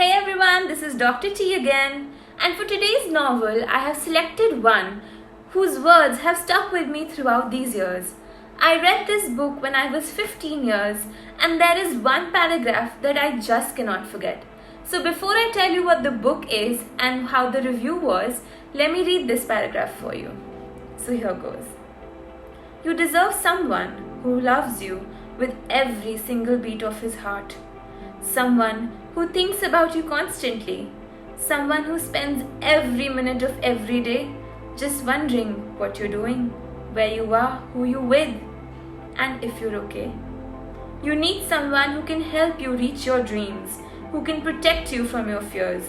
Hey everyone, this is Dr. T again, and for today's novel, I have selected one whose words have stuck with me throughout these years. I read this book when I was 15 years, and there is one paragraph that I just cannot forget. So before I tell you what the book is and how the review was, let me read this paragraph for you. So here goes. You deserve someone who loves you with every single beat of his heart. Someone who thinks about you constantly. Someone who spends every minute of every day just wondering what you're doing, where you are, who you're with, and if you're okay. You need someone who can help you reach your dreams, who can protect you from your fears.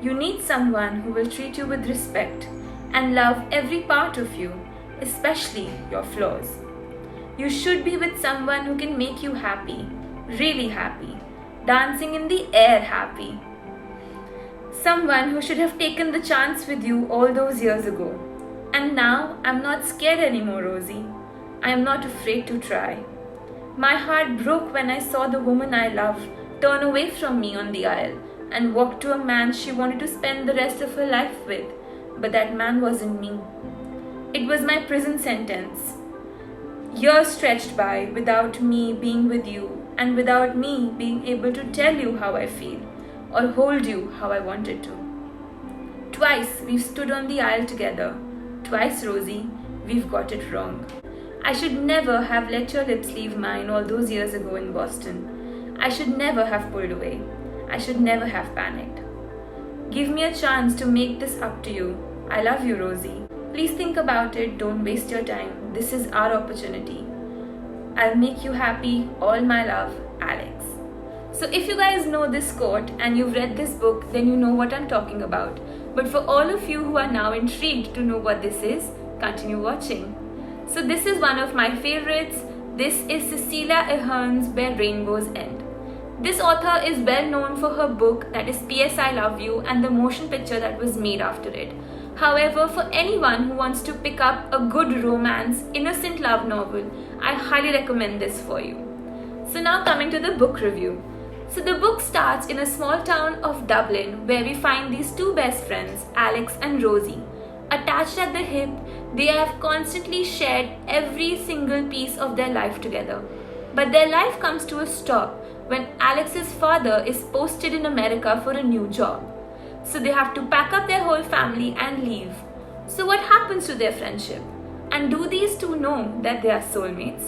You need someone who will treat you with respect and love every part of you, especially your flaws. You should be with someone who can make you happy, really happy, dancing in the air happy. Someone who should have taken the chance with you all those years ago. And now I'm not scared anymore, Rosie. I am not afraid to try. My heart broke when I saw the woman I love turn away from me on the aisle and walk to a man she wanted to spend the rest of her life with. But that man wasn't me. It was my prison sentence. Years stretched by without me being with you and without me being able to tell you how I feel or hold you how I wanted to. Twice we've stood on the aisle together. Twice, Rosie, we've got it wrong. I should never have let your lips leave mine all those years ago in Boston. I should never have pulled away. I should never have panicked. Give me a chance to make this up to you. I love you, Rosie. Please think about it. Don't waste your time. This is our opportunity. I'll make you happy. All my love, Alex. So if you guys know this quote and you've read this book, then you know what I'm talking about. But for all of you who are now intrigued to know what this is, continue watching. So this is one of my favorites. This is Cecelia Ahern's Where Rainbows End. This author is well known for her book that is P.S. I Love You and the motion picture that was made after it. However, for anyone who wants to pick up a good romance, innocent love novel, I highly recommend this for you. So now coming to the book review. So the book starts in a small town of Dublin where we find these two best friends, Alex and Rosie. Attached at the hip, they have constantly shared every single piece of their life together. But their life comes to a stop when Alex's father is posted in America for a new job. So they have to pack up their whole family and leave. So what happens to their friendship? And do these two know that they are soulmates?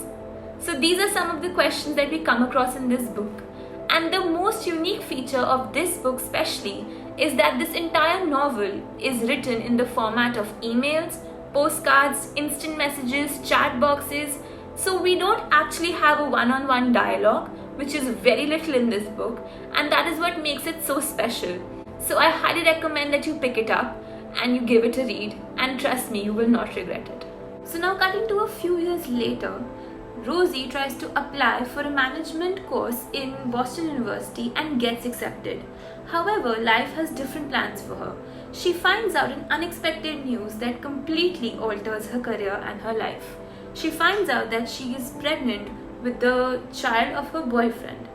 So these are some of the questions that we come across in this book. And the most unique feature of this book especially is that this entire novel is written in the format of emails, postcards, instant messages, chat boxes. So we don't actually have a one-on-one dialogue, which is very little in this book, and that is what makes it so special. So I highly recommend that you pick it up and you give it a read, and trust me, you will not regret it. So now cutting to a few years later, Rosie tries to apply for a management course in Boston University and gets accepted. However, life has different plans for her. She finds out an unexpected news that completely alters her career and her life. She finds out that she is pregnant with the child of her boyfriend.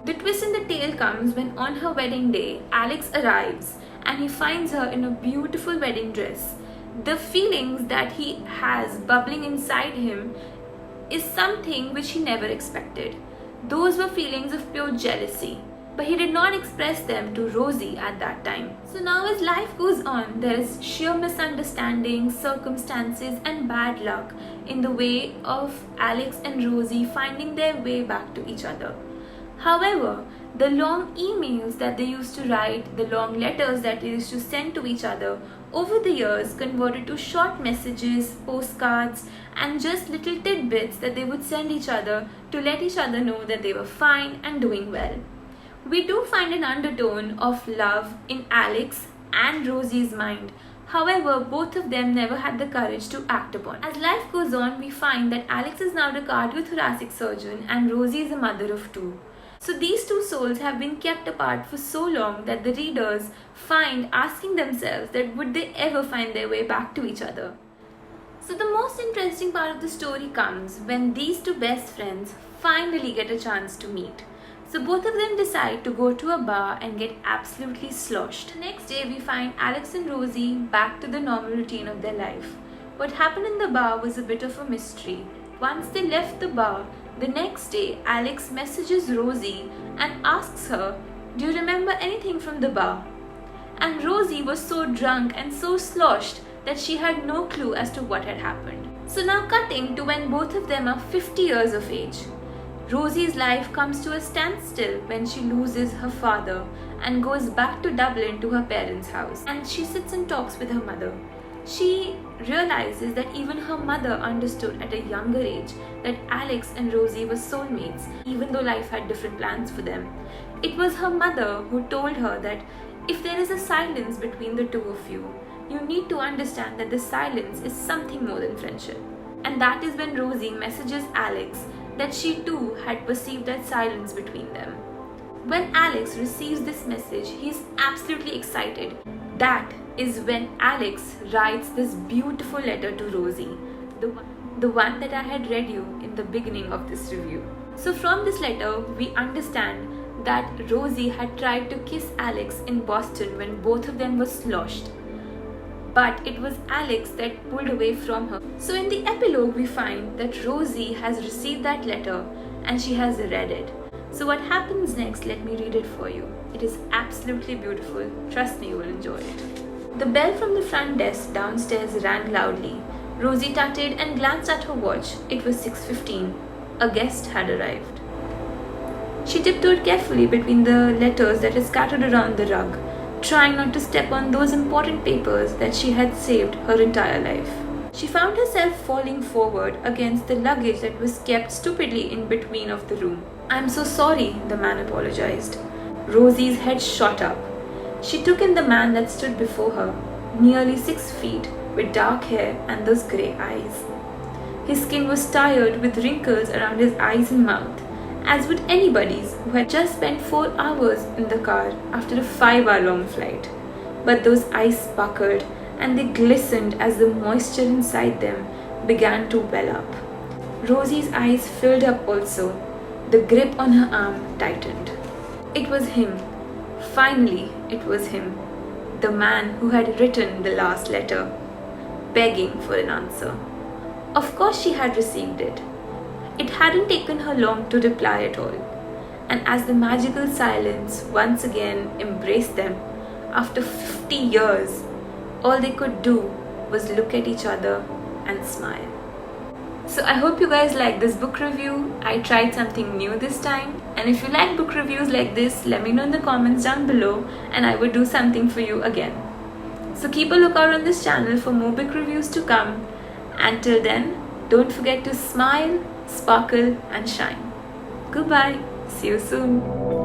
The twist in the tale comes when on her wedding day, Alex arrives and he finds her in a beautiful wedding dress. The feelings that he has bubbling inside him is something which he never expected. Those were feelings of pure jealousy, but he did not express them to Rosie at that time. So now as life goes on, there is sheer misunderstandings, circumstances and bad luck in the way of Alex and Rosie finding their way back to each other. However, the long emails that they used to write, the long letters that they used to send to each other, over the years converted to short messages, postcards, and just little tidbits that they would send each other to let each other know that they were fine and doing well. We do find an undertone of love in Alex and Rosie's mind. However, both of them never had the courage to act upon. As life goes on, we find that Alex is now the cardiothoracic surgeon and Rosie is a mother of two. So these two souls have been kept apart for so long that the readers find asking themselves that would they ever find their way back to each other. So the most interesting part of the story comes when these two best friends finally get a chance to meet. So both of them decide to go to a bar and get absolutely sloshed. The next day we find Alex and Rosie back to the normal routine of their life. What happened in the bar was a bit of a mystery. Once they left the bar, the next day Alex messages Rosie and asks her, "Do you remember anything from the bar?" And Rosie was so drunk and so sloshed that she had no clue as to what had happened. So now cutting to when both of them are 50 years of age. Rosie's life comes to a standstill when she loses her father and goes back to Dublin to her parents' house. And she sits and talks with her mother. She realizes that even her mother understood at a younger age that Alex and Rosie were soulmates, even though life had different plans for them. It was her mother who told her that if there is a silence between the two of you, you need to understand that the silence is something more than friendship. And that is when Rosie messages Alex that she too had perceived that silence between them. When Alex receives this message, he is absolutely excited. That is when Alex writes this beautiful letter to Rosie, the one that I had read you in the beginning of this review. So from this letter, we understand that Rosie had tried to kiss Alex in Boston when both of them were sloshed. But it was Alex that pulled away from her. So in the epilogue, we find that Rosie has received that letter and she has read it. So what happens next, let me read it for you. It is absolutely beautiful. Trust me, you will enjoy it. The bell from the front desk downstairs rang loudly. Rosie tutted and glanced at her watch. It was 6:15. A guest had arrived. She tiptoed carefully between the letters that were scattered around the rug, trying not to step on those important papers that she had saved her entire life. She found herself falling forward against the luggage that was kept stupidly in between of the room. "I'm so sorry," the man apologized. Rosie's head shot up. She took in the man that stood before her, nearly 6 feet, with dark hair and those grey eyes. His skin was tired with wrinkles around his eyes and mouth, as would anybody's who had just spent 4 hours in the car after a 5-hour-long flight. But those eyes sparkled and they glistened as the moisture inside them began to well up. Rosie's eyes filled up also. The grip on her arm tightened. It was him. Finally, it was him. The man who had written the last letter, begging for an answer. Of course she had received it. It hadn't taken her long to reply at all. And as the magical silence once again embraced them, after 50 years, all they could do was look at each other and smile. So I hope you guys like this book review. I tried something new this time. And if you like book reviews like this, let me know in the comments down below and I would do something for you again. So keep a lookout on this channel for more book reviews to come. Until then, don't forget to smile, sparkle and shine. Goodbye. See you soon.